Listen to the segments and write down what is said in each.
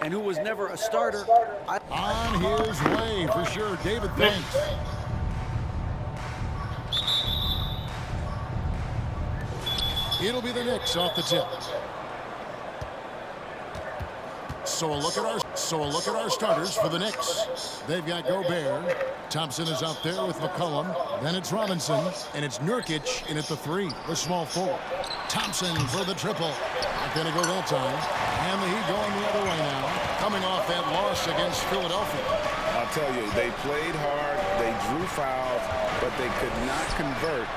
and who was never a starter. On his way, for sure. David, thanks. It'll be the Knicks off the tip. So a look at our starters for the Knicks. They've got Gobert. Thompson is out there with McCollum. Then it's Robinson, and it's Nurkic in at the 3, the small forward. Thompson for the triple. Not going to go that time. And the Heat going the other way now, coming off that loss against Philadelphia. I'll tell you, they played hard, they drew fouls, but they could not convert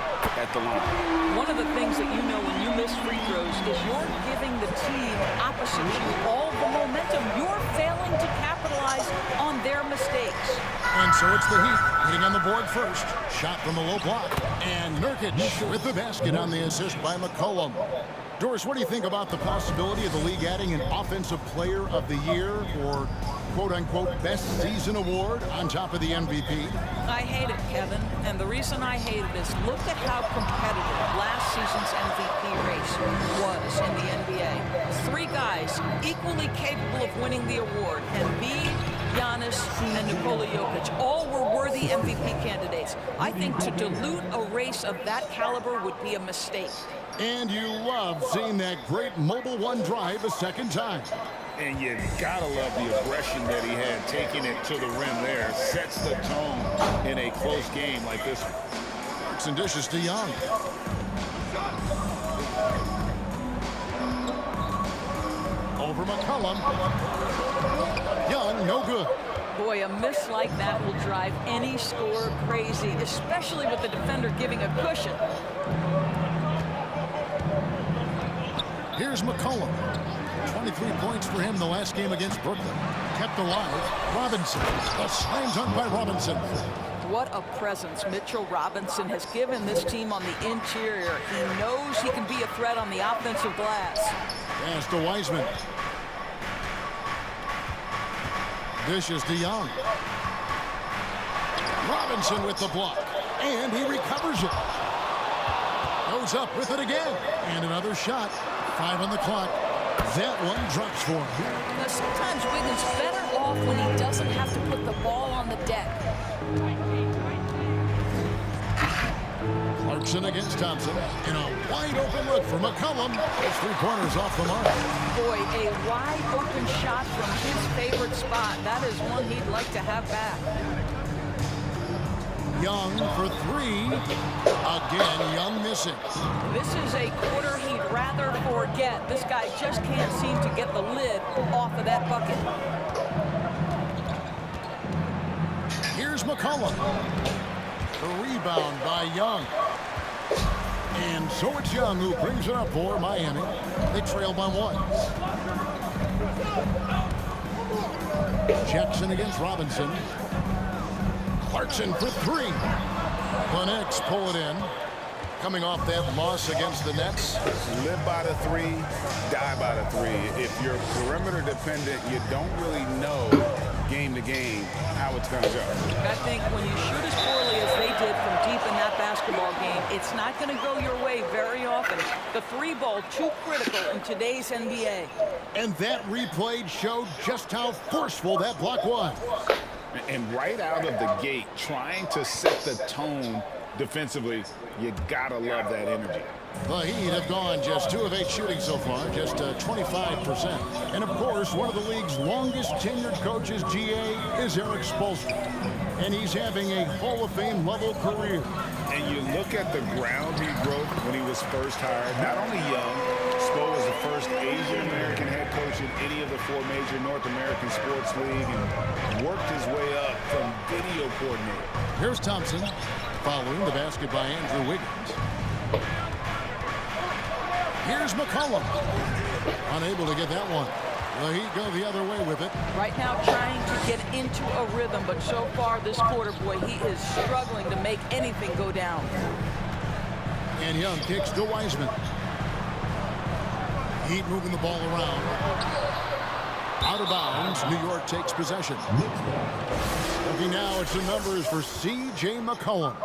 at the line. One of the things that you know when you miss free throws is you're giving the team opposite you all the momentum. You're failing to capitalize on their mistakes. And so it's the Heat hitting on the board first. Shot from a low block. And Nurkic with the basket on the assist by McCollum. Doris, what do you think about the possibility of the league adding an Offensive Player of the Year or quote-unquote best season award on top of the MVP? I hate it, Kevin. And the reason I hate it is look at how competitive last season's MVP race was in the NBA. 3 guys equally capable of winning the award. Embiid, Giannis, and Nikola Jokic all were worthy MVP candidates. I think to dilute a race of that caliber would be a mistake. And you love seeing that great mobile one drive a second time. And you gotta love the aggression that he had, taking it to the rim there. Sets the tone in a close game like this one. It's dishes to Young. Over McCollum. Young, no good. Boy, a miss like that will drive any scorer crazy, especially with the defender giving a cushion. Here's McCollum. 23 points for him the last game against Brooklyn. Kept alive. Robinson. A slam dunk by Robinson. What a presence Mitchell Robinson has given this team on the interior. He knows he can be a threat on the offensive glass. Pass to Wiseman. Dishes to Young. Robinson with the block. And he recovers it. Goes up with it again. And another shot. 5 on the clock. That one drops for him. Now, sometimes Wiggins better off when he doesn't have to put the ball on the deck. Clarkson against Thompson. And a wide open look for McCollum. Those 3 pointers off the mark. Boy, a wide open shot from his favorite spot. That is one he'd like to have back. Young for 3. Again, Young missing. This is a quarter he'd rather forget. This guy just can't seem to get the lid off of that bucket. Here's McCollum. The rebound by Young. And so it's Young who brings it up for Miami. They trail by 1. Jackson against Robinson. Clarkson for 3. The Knicks pull it in. Coming off that loss against the Nets. Live by the 3, die by the 3. If you're perimeter dependent, you don't really know game to game how it's going to go. I think when you shoot as poorly as they did from deep in that basketball game, it's not going to go your way very often. The 3 ball too critical in today's NBA. And that replay showed just how forceful that block was. And right out of the gate, trying to set the tone defensively, you gotta love that energy. The Heat have gone just 2 of 8 shooting so far, just 25%. And of course, one of the league's longest tenured coaches, GA, is Eric Spoelstra. And he's having a Hall of Fame level career. And you look at the ground he broke when he was first hired. Not only young, Spo was the first Asian American head coach in any of the 4 major North American sports league, and worked his way up from video coordinator. Here's Thompson, following the basket by Andrew Wiggins. Here's McCollum. Unable to get that one. The Heat go the other way with it. Right now trying to get into a rhythm, but so far this quarter, boy, he is struggling to make anything go down. And Young kicks to Wiseman. Heat moving the ball around. Out of bounds, New York takes possession. Looking now at some numbers for C.J. McCollum.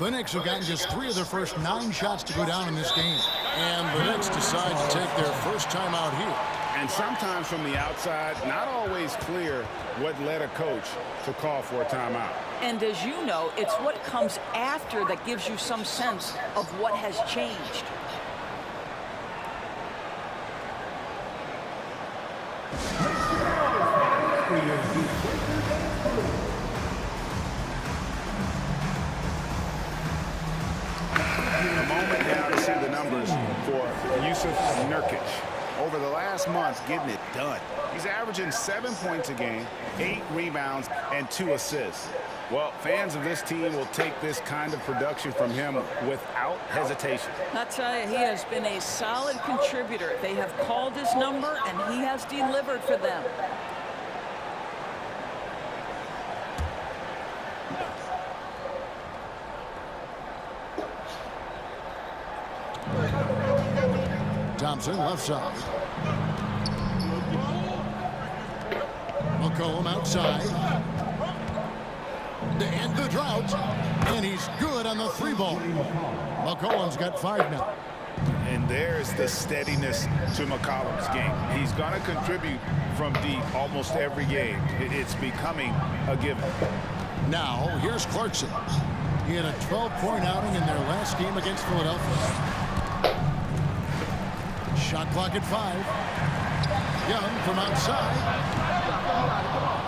The Knicks have gotten just 3 of their first 9 shots to go down in this game. And the Knicks decide to take their first time out here. And sometimes from the outside, not always clear what led a coach to call for a timeout. And as you know, it's what comes after that gives you some sense of what has changed. A moment now to see the numbers for Yusuf Nurkic. Over the last month, getting it done. He's averaging 7 points a game, 8 rebounds, and 2 assists. Well, fans of this team will take this kind of production from him without hesitation. I'll tell you, he has been a solid contributor. They have called his number, and he has delivered for them. Thompson left side. McCollum outside. To end the drought. And he's good on the 3-ball. McCollum's got 5 now. And there's the steadiness to McCollum's game. He's going to contribute from deep almost every game. It's becoming a given. Now, here's Clarkson. He had a 12-point outing in their last game against Philadelphia. Shot clock at 5. Young from outside.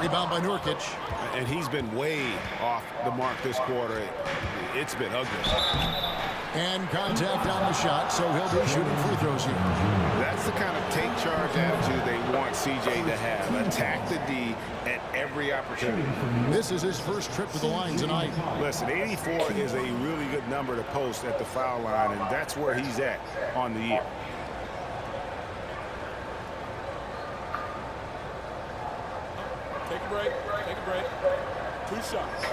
Rebound by Nurkic. And he's been way off the mark this quarter. It's been ugly. And contact on the shot, so he'll be shooting free throws here. That's the kind of take charge attitude they want CJ to have. Attack the D at every opportunity. This is his first trip to the line tonight. Listen, 84 is a really good number to post at the foul line, and that's where he's at on the year. Take a break. Take a break. 2 shots.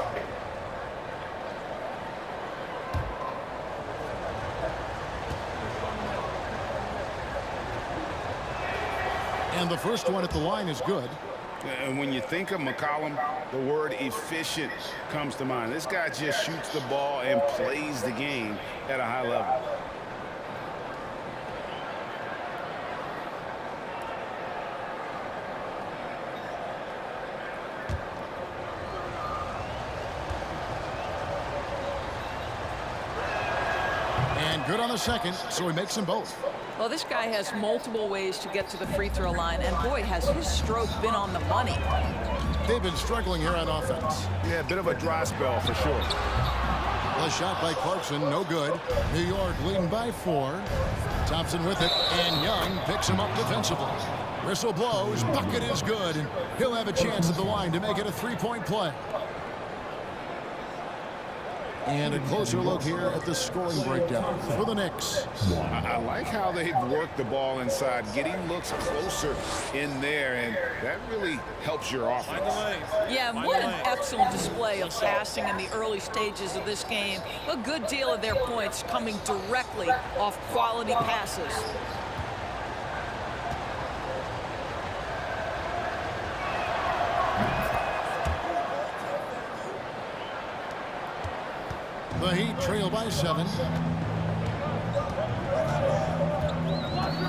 And the first one at the line is good. And when you think of McCollum, the word efficient comes to mind. This guy just shoots the ball and plays the game at a high level. And good on the second, so he makes them both. Well, this guy has multiple ways to get to the free throw line, and boy, has his stroke been on the money. They've been struggling here on offense. Yeah, a bit of a dry spell for sure. The shot by Clarkson, no good. New York leading by 4. Thompson with it, and Young picks him up defensively. Whistle blows, bucket is good, and he'll have a chance at the line to make it a 3-point play. And a closer look here at the scoring breakdown for the Knicks. I like how they've worked the ball inside, getting looks closer in there, and that really helps your offense. Yeah, what an excellent display of passing in the early stages of this game. A good deal of their points coming directly off quality passes. The Heat trail by 7.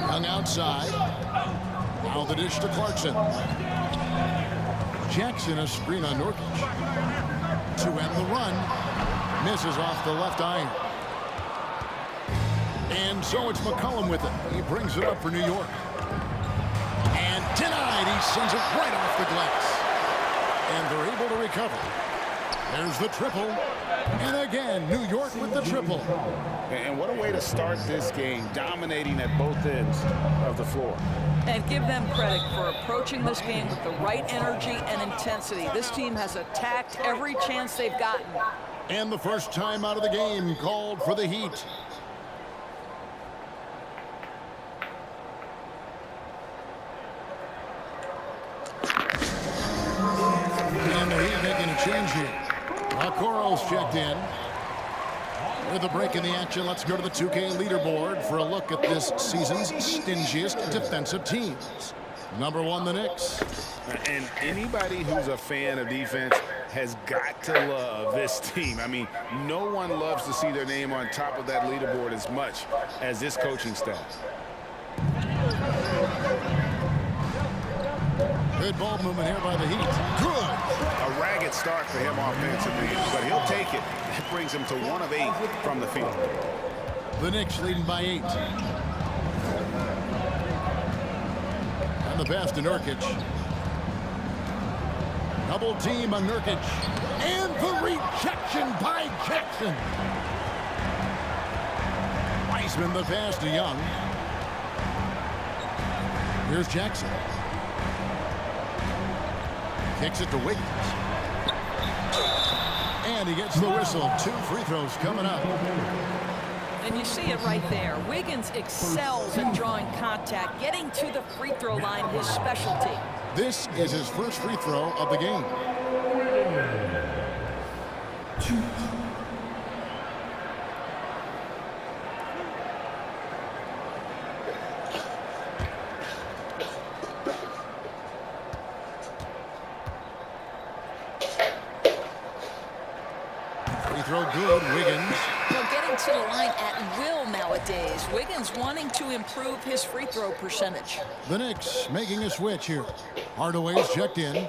Young outside. Now the dish to Clarkson. Jackson a screen on Nurkic. To end the run. Misses off the left iron. And so it's McCollum with it. He brings it up for New York. And denied. He sends it right off the glass. And they're able to recover. There's the triple. And again, New York with the triple. And what a way to start this game, dominating at both ends of the floor. And give them credit for approaching this game with the right energy and intensity. This team has attacked every chance they've gotten. And the first time out of the game called for the Heat. And the Heat making a change here. Okoro's checked in. With a break in the action, let's go to the 2K leaderboard for a look at this season's stingiest defensive teams. Number 1, the Knicks. And anybody who's a fan of defense has got to love this team. I mean, no one loves to see their name on top of that leaderboard as much as this coaching staff. Good ball movement here by the Heat. Good. A ragged start for him offensively, but he'll take it. That brings him to 1 of 8 from the field. The Knicks leading by 8. And the pass to Nurkic. Double team on Nurkic. And the rejection by Jackson. Wiseman the pass to Young. Here's Jackson. Kicks it to Wiggins. And he gets the whistle. 2 free throws coming up. And you see it right there. Wiggins excels at drawing contact, getting to the free throw line, his specialty. This is his first free throw of the game. Free throw good, Wiggins. Well, getting to the line at will nowadays. Wiggins wanting to improve his free throw percentage. The Knicks making a switch here. Hardaway's checked in.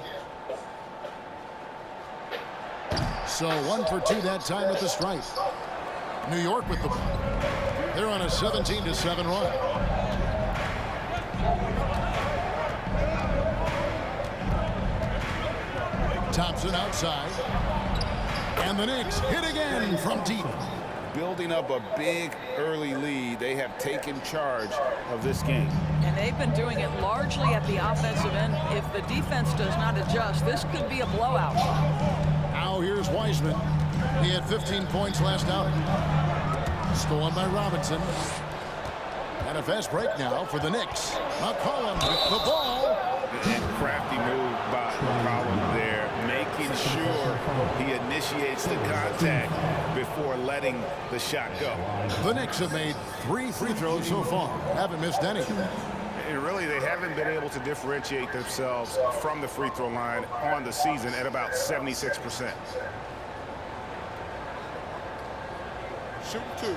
So 1 for 2 that time at the stripe. New York with the ball. They're on a 17-7 run. Thompson outside. And the Knicks hit again from deep. Building up a big early lead, they have taken charge of this game. And they've been doing it largely at the offensive end. If the defense does not adjust, this could be a blowout. Now here's Wiseman. He had 15 points last outing. Stolen by Robinson. And a fast break now for the Knicks. McCollum with the ball. And crafty move by McCollum there, making sure he initiates the contact before letting the shot go. The Knicks have made 3 free throws so far. Haven't missed any. And really, they haven't been able to differentiate themselves from the free throw line on the season at about 76%. Shoot 2.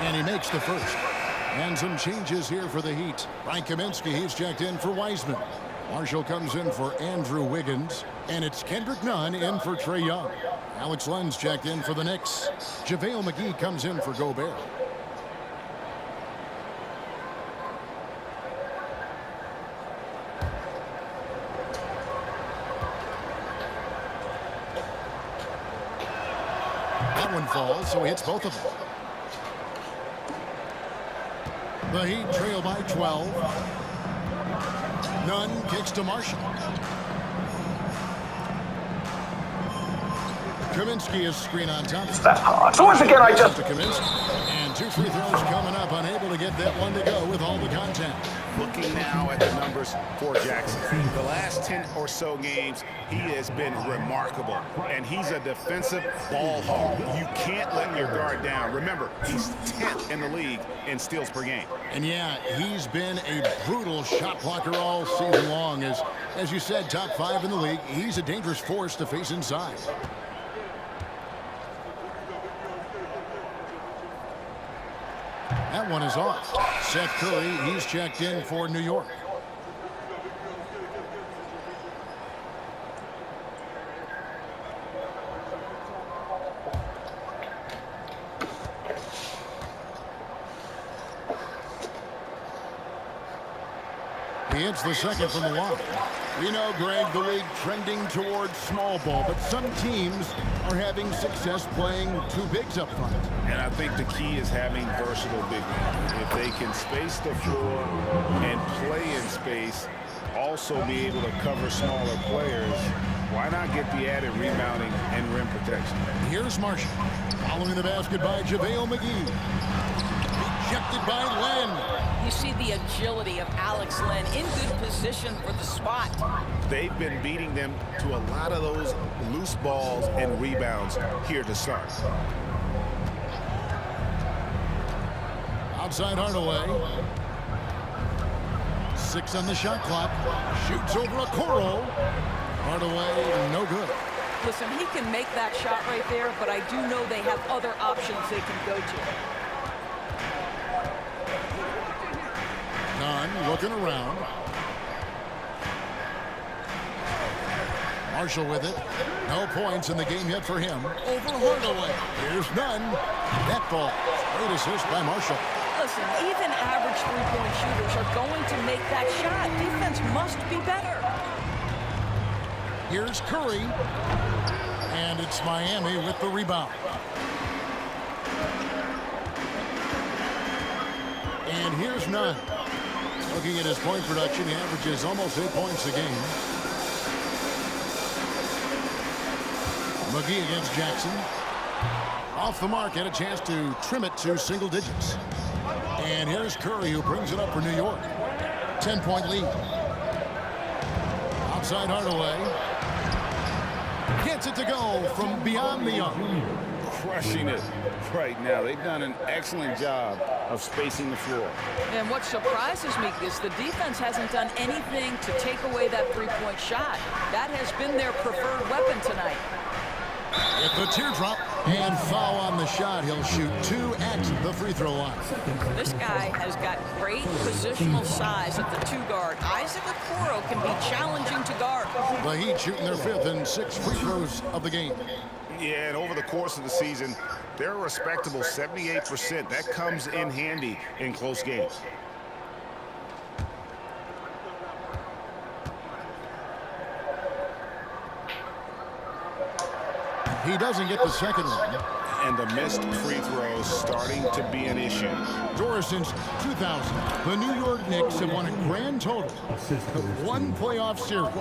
And he makes the first. And some changes here for the Heat. Frank Kaminsky, he's checked in for Wiseman. Marshall comes in for Andrew Wiggins. And it's Kendrick Nunn in for Trae Young. Alex Len's checked in for the Knicks. JaVale McGee comes in for Gobert. That one falls, so he hits both of them. The Heat trail by 12. Nunn kicks to Marshall. Kaminsky is screen on top. So once again, I just... To Kaminsky. And 2 free throws coming up, unable to get that one to go with all the contact. Looking now at the numbers for Jackson. The last 10 or so games, he has been remarkable. And he's a defensive ball hog. You can't let your guard down. Remember, he's 10th in the league in steals per game. And yeah, he's been a brutal shot blocker all season long. As you said, top 5 in the league. He's a dangerous force to face inside. That one is off. Seth Curry, he's checked in for New York. He hits the second from the line. We know, Greg, the league trending towards small ball, but some teams are having success playing 2 bigs up front. And I think the key is having versatile big men. If they can space the floor and play in space, also be able to cover smaller players, why not get the added rebounding and rim protection? Here's Marshall. Following the basket by JaVale McGee. Rejected by Len. You see the agility of Alex Len in good position for the spot. They've been beating them to a lot of those loose balls and rebounds here to start. Outside Hardaway. 6 on the shot clock. Shoots over a Coro. Hardaway, no good. Listen, he can make that shot right there, but I do know they have other options they can go to. Nunn looking around. Marshall with it. No points in the game yet for him. Over Hardaway. Here's Nunn. Net ball. Great assist by Marshall. Listen, even average three-point shooters are going to make that shot. Defense must be better. Here's Curry. And it's Miami with the rebound. And here's Nunn. Looking at his point production, he averages almost 8 points a game. McGee against Jackson. Off the mark, had a chance to trim it to single digits. And here's Curry, who brings it up for New York. 10-point lead. Outside Hardaway. Gets it to go from beyond the arc. Crushing it right now. They've done an excellent job of spacing the floor. And what surprises me is the defense hasn't done anything to take away that three-point shot. That has been their preferred weapon tonight. With the teardrop and foul on the shot, he'll shoot 2 at the free throw line. This guy has got great positional size at the 2-guard. Isaac Okoro can be challenging to guard. The Heat shooting their 5th and 6th free throws of the game. Yeah, and over the course of the season, they're a respectable 78%. That comes in handy in close games. He doesn't get the second one. And the missed free throws starting to be an issue. Doris, since 2000, the New York Knicks have won a grand total of 1 playoff series.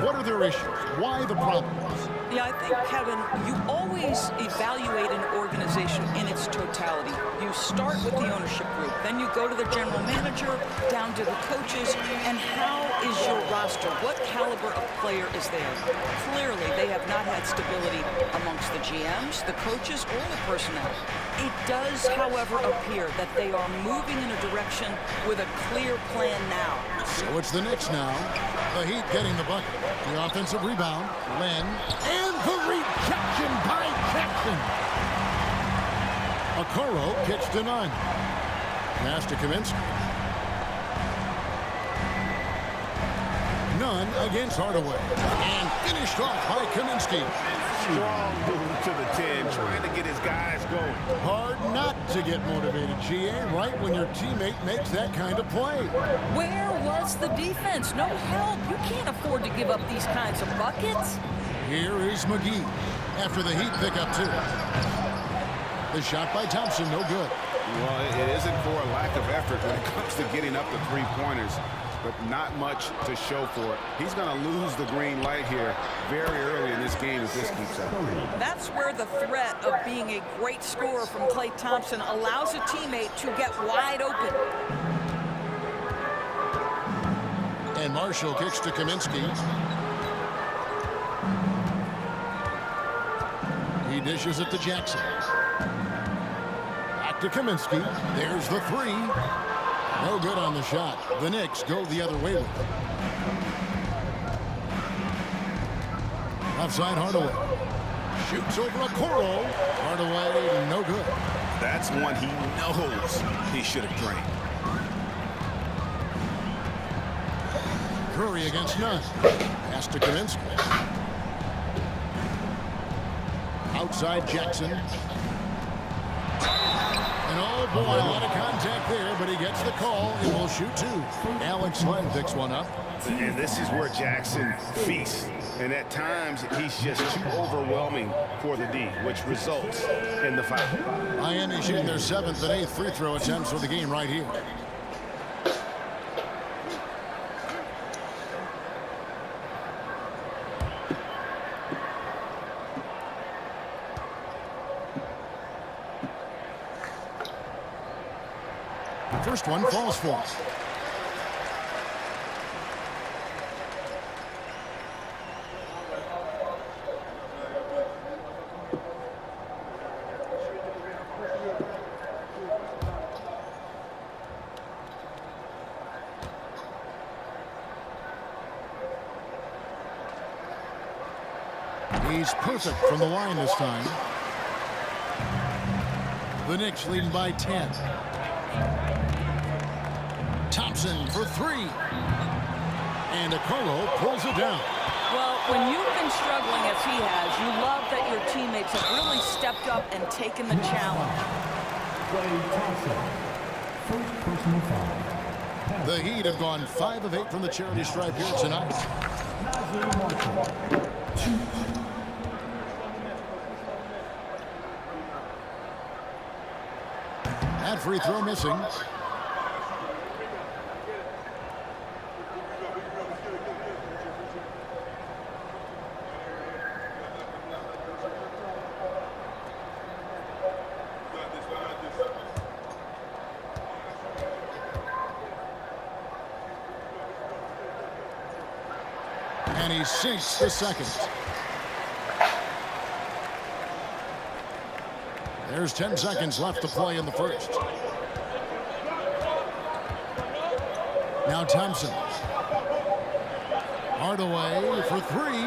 What are their issues? Why the problems? Yeah, I think, Kevin, you always evaluate an organization in its totality. You start with the ownership group, then you go to the general manager, down to the coaches, and how is your roster? What caliber of player is there? Clearly, they have not had stability amongst the GMs, the coaches, or the personnel. It does, however, appear that they are moving in a direction with a clear plan now. So it's the Knicks now. The Heat getting the bucket. The offensive rebound. Len. And the rejection by Jackson. Okoro kicks to Nunn. Pass to Kaminsky. Nunn against Hardaway. And finished off by Kaminsky. Strong move to the 10, trying to get his guys going. Hard not to get motivated, GA, right when your teammate makes that kind of play. Where was the defense? No help. You can't afford to give up these kinds of buckets. Here is McGee after the Heat pick up 2. The shot by Thompson, no good. Well, it isn't for a lack of effort when it comes to getting up the three-pointers, but not much to show for it. He's going to lose the green light here very early in this game if this keeps up. That's where the threat of being a great scorer from Klay Thompson allows a teammate to get wide open. And Marshall kicks to Kaminsky. He dishes it to Jackson. Back to Kaminsky. There's the 3. No good on the shot. The Knicks go the other way with it. Outside Hardaway. Shoots over a Okoro. Hardaway, no good. That's one he knows he should have drained. Curry against Nunn. Pass to Kaminsky. Outside Jackson. And oh boy, a lot of contact there, but he gets the call and will shoot 2. Alex Len picks one up. And this is where Jackson feasts. And at times, he's just too overwhelming for the D, which results in the foul. Miami shooting their 7th and 8th free throw attempts for the game right here. First one falls for him. He's perfect from the line this time. The Knicks leading by 10. Thompson for three. And Okoro pulls it down. Well, when you've been struggling as he has, you love that your teammates have really stepped up and taken the challenge. The Heat have gone 5 of 8 from the charity stripe here tonight. That free throw missing. And he sinks the second. There's 10 seconds left to play in the first. Now Thompson. Hardaway for three.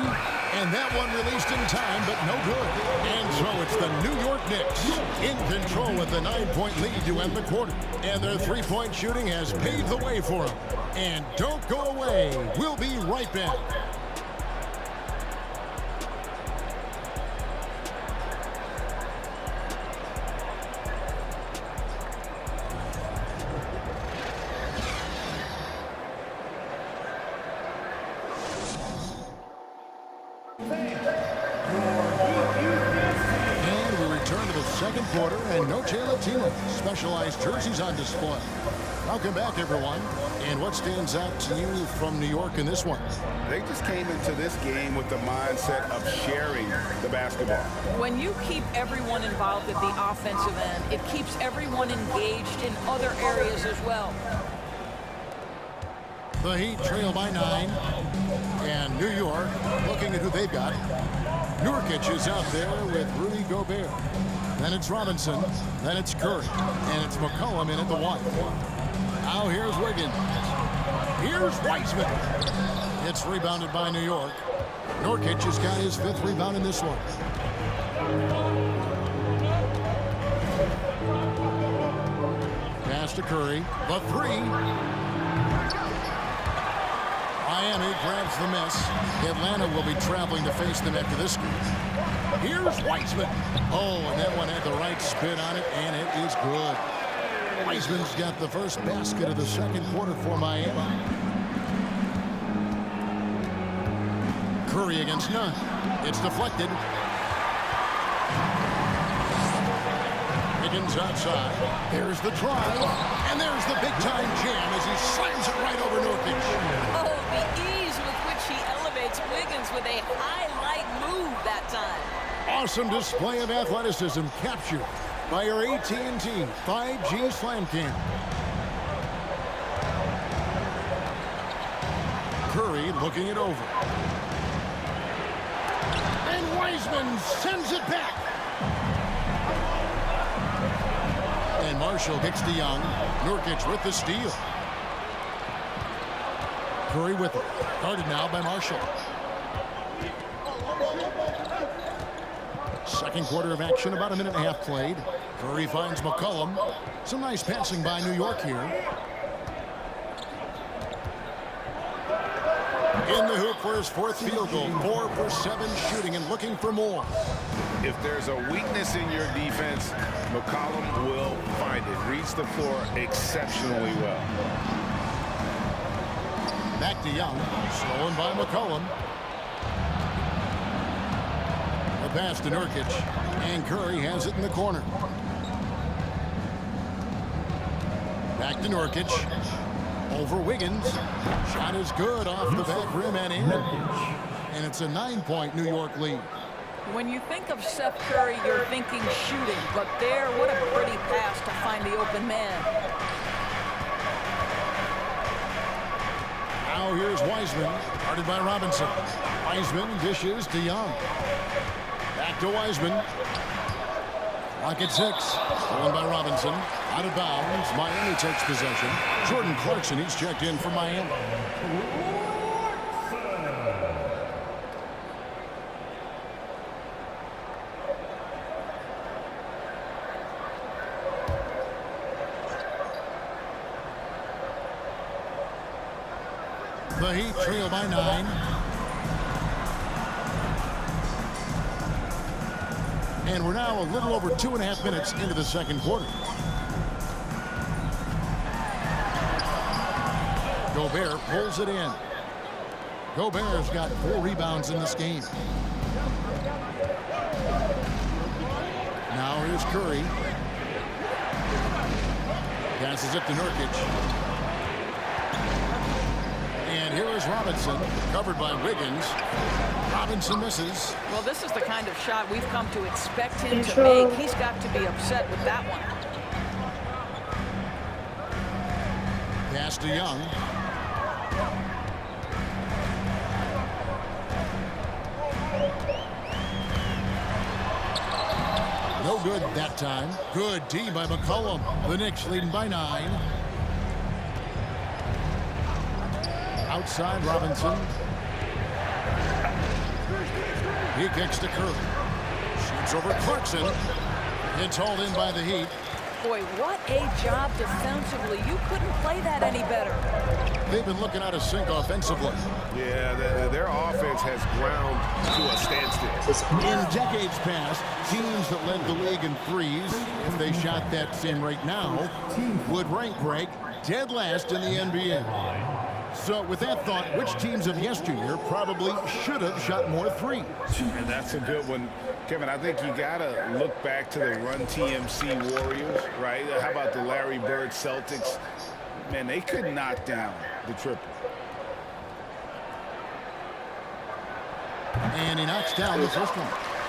And that one released in time, but no good. And so it's the New York Knicks in control with a 9-point lead to end the quarter. And their three-point shooting has paved the way for them. And don't go away. We'll be right back. Second quarter, and no Jay Latino. Specialized jerseys on display. Welcome back, everyone. And what stands out to you from New York in this one? They just came into this game with the mindset of sharing the basketball. When you keep everyone involved at the offensive end, it keeps everyone engaged in other areas as well. The Heat trail by 9. And New York looking at who they've got. Nurkic is out there with Rudy Gobert. Then it's Robinson. Then it's Curry. And it's McCollum in at the 1. Now here's Wiggins. Here's Wiseman. It's rebounded by New York. Nurkic has got his 5th rebound in this one. Pass to Curry. The 3. Miami grabs the miss. Atlanta will be traveling to face them after this game. Here's Wiseman. Oh, and that one had the right spin on it, and it is good. Wiseman's got the first basket of the second quarter for Miami. Curry against none. It's deflected. Wiggins outside. There's the drive, and there's the big-time jam as he slams it right over Nurkic. Oh, the ease with which he elevates Wiggins with a highlight move that time. Awesome display of athleticism captured by your AT&T 5G Slam Cam. Curry looking it over. And Wiseman sends it back. And Marshall kicks to Young. Nurkic with the steal. Curry with it. Guarded now by Marshall. Second quarter of action, about a minute and a half played. Curry finds McCollum. Some nice passing by New York here. In the hoop for his 4th field goal. 4 for 7 shooting and looking for more. If there's a weakness in your defense, McCollum will find it. Reads the floor exceptionally well. Back to Young. Stolen by McCollum. The pass to Nurkic. And Curry has it in the corner. Back to Nurkic. Over Wiggins. Shot is good off the back rim and in. And it's a 9-point New York lead. When you think of Seth Curry, you're thinking shooting. But there, what a pretty pass to find the open man. Now here's Wiseman. Guarded by Robinson. Wiseman dishes to Young. Back to Wiseman. Clock at 6. Stolen by Robinson. Out of bounds. Miami takes possession. Jordan Clarkson, he's checked in for Miami. The Heat trail by 9. And we're now a little over 2.5 minutes into the second quarter. Gobert pulls it in. Gobert's got 4 rebounds in this game. Now here's Curry. Passes it to Nurkic. And here is Robinson, covered by Wiggins. Robinson misses. Well, this is the kind of shot we've come to expect him to make. He's got to be upset with that one. Pass to Young. No good that time. Good D by McCollum. The Knicks leading by 9. Outside Robinson. He kicks to Curry. Shoots over Clarkson. It's hauled in by the Heat. Boy, what a job defensively. You couldn't play that any better. They've been looking out of sync offensively. Yeah, their offense has ground to a standstill. In decades past, teams that led the league in threes, and they shot that same rate now, would rank, Greg, dead last in the NBA. So with that thought, which teams of yesteryear probably should have shot more threes? And that's a good one. Kevin, I think you got to look back to the Run TMC Warriors, right? How about the Larry Bird Celtics? Man, they could knock down the triple. And he knocks down the first one.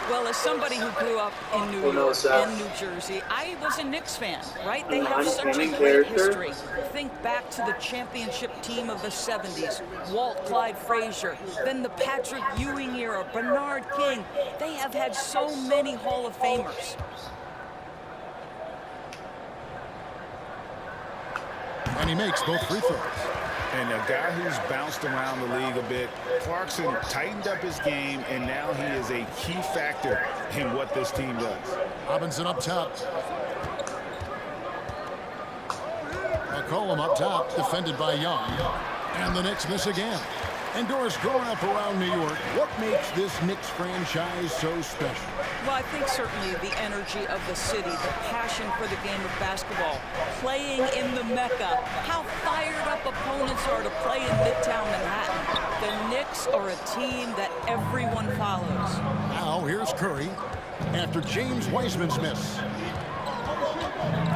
Well, as somebody who grew up in New York and New Jersey, I was a Knicks fan, right? They have such a great history. Think back to the championship team of the 70s, Walt Clyde Frazier, then the Patrick Ewing era, Bernard King. They have had so many Hall of Famers. And he makes both free throws. And a guy who's bounced around the league a bit, Clarkson tightened up his game, and now he is a key factor in what this team does. Robinson up top. McCollum up top, defended by Young. And the Knicks miss again. And Doris, growing up around New York, what makes this Knicks franchise so special? Well, I think certainly the energy of the city, the passion for the game of basketball, playing in the Mecca, how fired up opponents are to play in Midtown Manhattan. The Knicks are a team that everyone follows. Now here's Curry after James Wiseman's miss.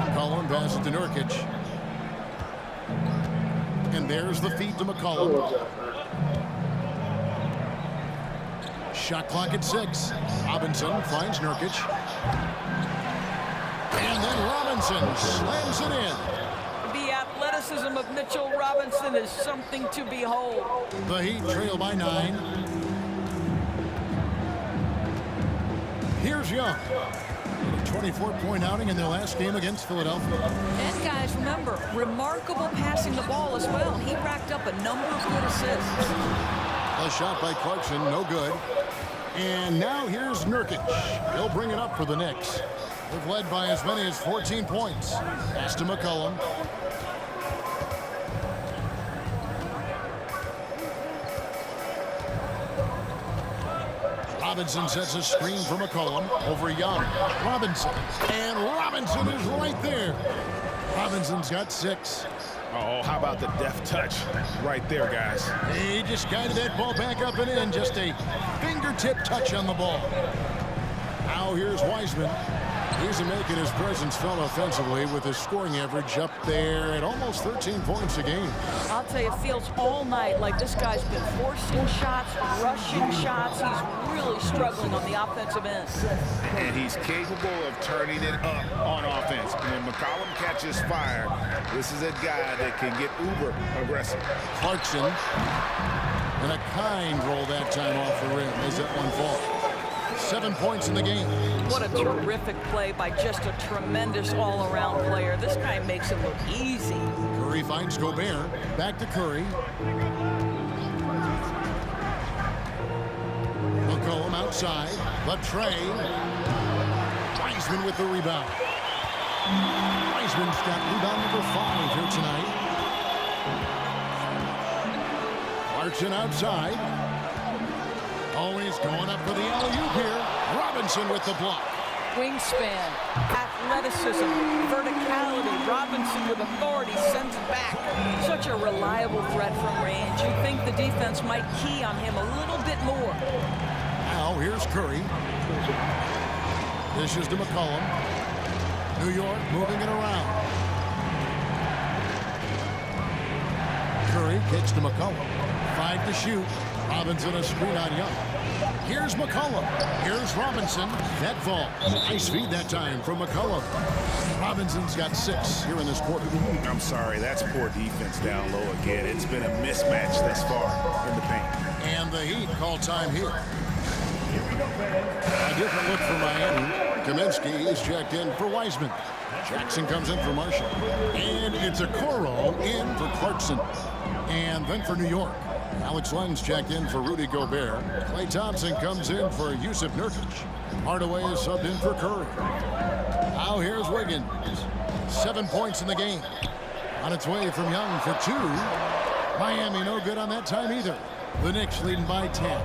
McCollum passes to Nurkic. And there's the feed to McCollum. Shot clock at 6. Robinson finds Nurkic. And then Robinson slams it in. The athleticism of Mitchell Robinson is something to behold. The Heat trail by 9. Here's Young. A 24-point outing in their last game against Philadelphia. And guys, remember, remarkable passing the ball as well. He racked up a number of good assists. A shot by Clarkson, no good. And now here's Nurkic. He'll bring it up for the Knicks. They've led by as many as 14 points. Pass to McCollum. Robinson sets a screen for McCollum over Young. Robinson. And Robinson is right there. Robinson's got 6. Oh, how about the deft touch right there, guys? He just guided that ball back up and in. Just a fingertip touch on the ball. Now here's Wiseman. He's making his presence felt offensively with his scoring average up there at almost 13 points a game. I'll tell you, it feels all night like this guy's been forcing shots, rushing shots. He's really struggling on the offensive end. And he's capable of turning it up on offense. When McCollum catches fire, this is a guy that can get uber aggressive. Clarkson. And a kind roll that time off the rim as that one falls. 7 points in the game. What a terrific play by just a tremendous all-around player. This guy makes it look easy. Curry finds Gobert. Back to Curry. McCollum outside. The tray. Wiseman with the rebound. Wiseman's got rebound number 5 here tonight. Thompson outside. Always going up for the alley-oop here. Robinson with the block. Wingspan, athleticism, verticality. Robinson with authority sends it back. Such a reliable threat from range. You'd think the defense might key on him a little bit more. Now here's Curry. Dishes to McCollum. New York moving it around. Curry kicks to McCollum. 5 to shoot. Robinson a screen on Young. Here's McCollum. Here's Robinson. That falls. Nice feed that time from McCollum. Robinson's got 6 here in this quarter. I'm sorry, that's poor defense down low again. It's been a mismatch thus far in the paint. And the Heat call time here. A different look for Miami. Kaminsky is checked in for Wiseman. Jackson comes in for Marshall. And it's Okoro in for Clarkson. And then for New York, Alex Len's checked in for Rudy Gobert. Klay Thompson comes in for Yusuf Nurkic. Hardaway is subbed in for Curry. Now here's Wiggins. 7 points in the game. On its way from Young for 2. Miami no good on that time either. The Knicks leading by 10.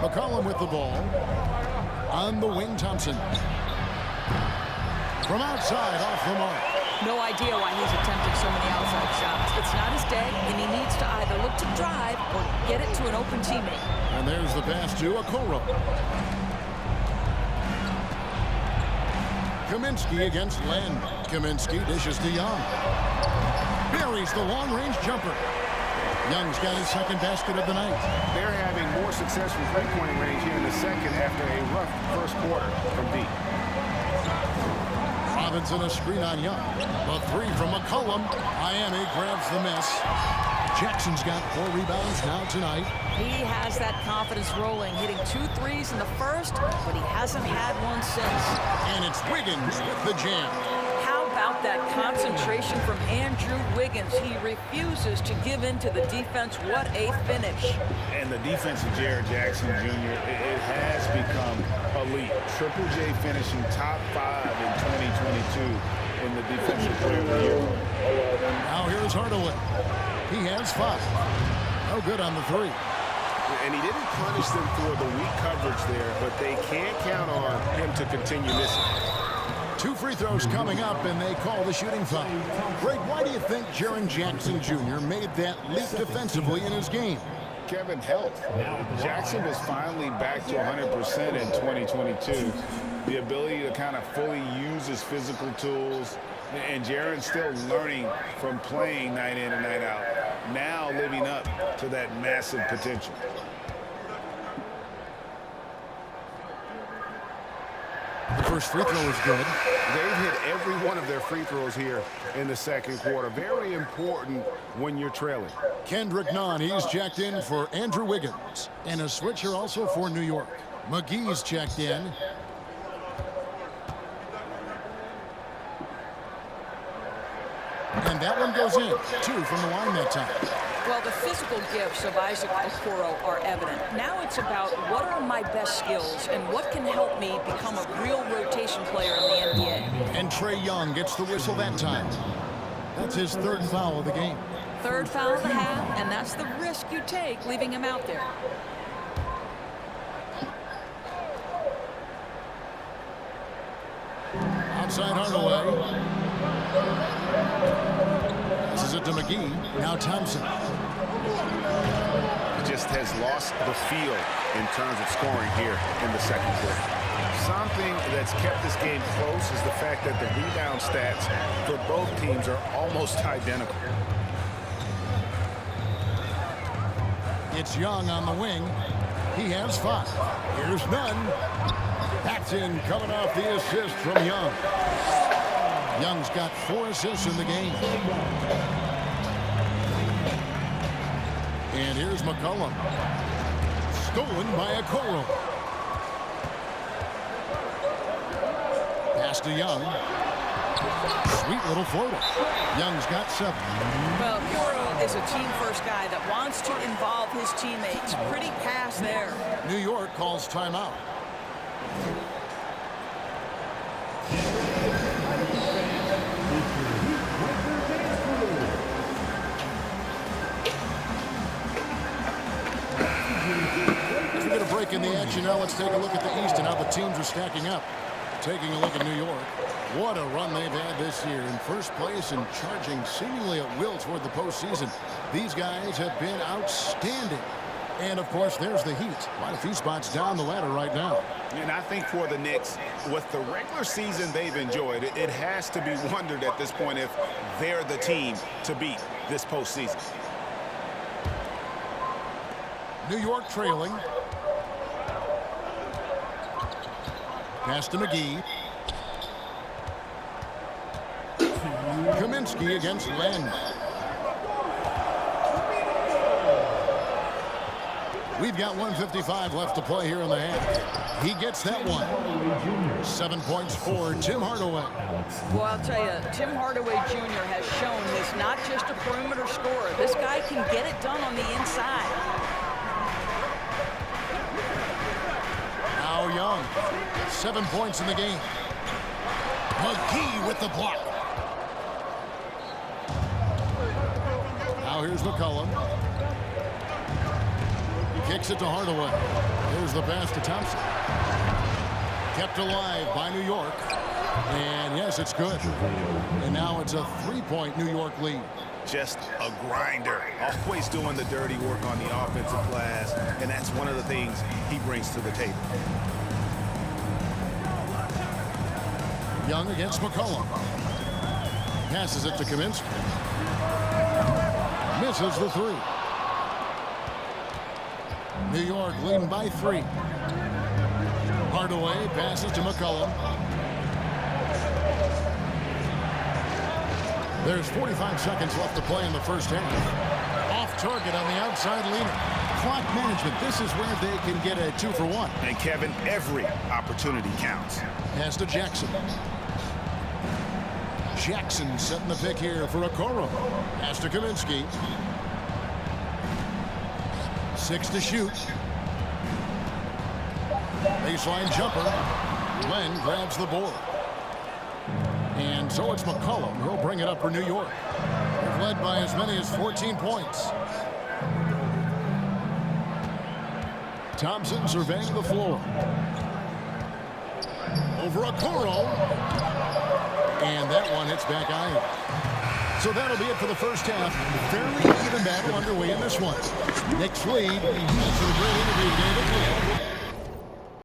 McCollum with the ball. On the wing, Thompson. From outside, off the mark. No idea why he's attempting so many outside shots. It's not his day, and he needs to either look to drive or get it to an open teammate. And there's the pass to Okoro. Kaminsky against Len. Kaminsky dishes to Young. Buries the long-range jumper. Young's got his second basket of the night. They're having more success from three-point range here in the second after a rough first quarter from deep. Robinson a screen on Young. The 3 from McCollum. Miami grabs the miss. Jackson's got 4 rebounds now tonight. He has that confidence rolling, hitting 2 threes in the first, but he hasn't had one since. And it's Wiggins with the jam. How about that concentration from Andrew Wiggins? He refuses to give in to the defense. What a finish. And the defense of Jared Jackson Jr., it has become elite. Triple J finishing top 5 in 2022 in the defensive player of the year. Now here's Hardaway. He has 5. No good on the 3. And he didn't punish them for the weak coverage there, but they can't count on him to continue missing. 2 free throws coming up, and they call the shooting foul. Greg, why do you think Jaren Jackson Jr. made that leap defensively in his game? Kevin, health. Jackson was finally back to 100% in 2022. The ability to kind of fully use his physical tools. And Jaren's still learning from playing night in and night out. Now living up to that massive potential. The first free throw is good. They've hit every one of their free throws here in the second quarter. Very important when you're trailing. Kendrick Nunn, he's checked in for Andrew Wiggins. And a switcher also for New York. McGee's checked in. And that one goes in. 2 from the line that time. Well, the physical gifts of Isaac Okoro are evident. Now it's about what are my best skills and what can help me become a real rotation player in the NBA. And Trae Young gets the whistle that time. That's his 3rd foul of the game. 3rd foul of the half, and that's the risk you take leaving him out there. Outside Hardaway. This is it to McGee. Now Thompson. Just has lost the feel in terms of scoring here in the second quarter. Something that's kept this game close is the fact that the rebound stats for both teams are almost identical. It's Young on the wing. He has 5. Here's Nunn. That's in, coming off the assist from Young. Young's got 4 assists in the game. And here's McCollum. Stolen by Okoro. Pass to Young. Sweet little floater. Young's got 7. Well, Okoro is a team-first guy that wants to involve his teammates. Pretty pass there. New York calls timeout. the action now, let's take a look at the East and how the teams are stacking up. Taking a look at New York. What a run they've had this year. In first place and charging seemingly at will toward the postseason. These guys have been outstanding. And, of course, there's the Heat. Quite a few spots down the ladder right now. And I think for the Knicks, with the regular season they've enjoyed, it has to be wondered at this point if they're the team to beat this postseason. New York trailing. Pass to McGee. Kaminsky against Len. We've got 1:55 left to play here in the half. He gets that one. 7 points for Tim Hardaway. Well, I'll tell you, Tim Hardaway Jr. has shown he's not just a perimeter scorer. This guy can get it done on the inside. Now Young. 7 points in the game. McGee with the block. Now here's McCollum. Kicks it to Hardaway. Here's the pass to Thompson. Kept alive by New York. And yes, it's good. And now it's a 3-point New York lead. Just a grinder. Always doing the dirty work on the offensive glass. And that's one of the things he brings to the table. Young against McCollum. Passes it to Kaminsky. Misses the three. New York leading by 3. Hardaway passes to McCollum. There's 45 seconds left to play in the first half. Off target on the outside leaner. Clock management. This is where they can get a 2-for-1. And Kevin, every opportunity counts. Pass to Jackson. Jackson setting the pick here for Okoro. Pass to Kaminsky. 6 to shoot. Baseline jumper. Len grabs the board. And so it's McCollum. He'll bring it up for New York. They've led by as many as 14 points. Thompson surveying the floor. Over Okoro. And that one hits back iron. So that'll be it for the first half. Fairly even battle underway in this one. Knicks lead. Thanks for the great interview, David.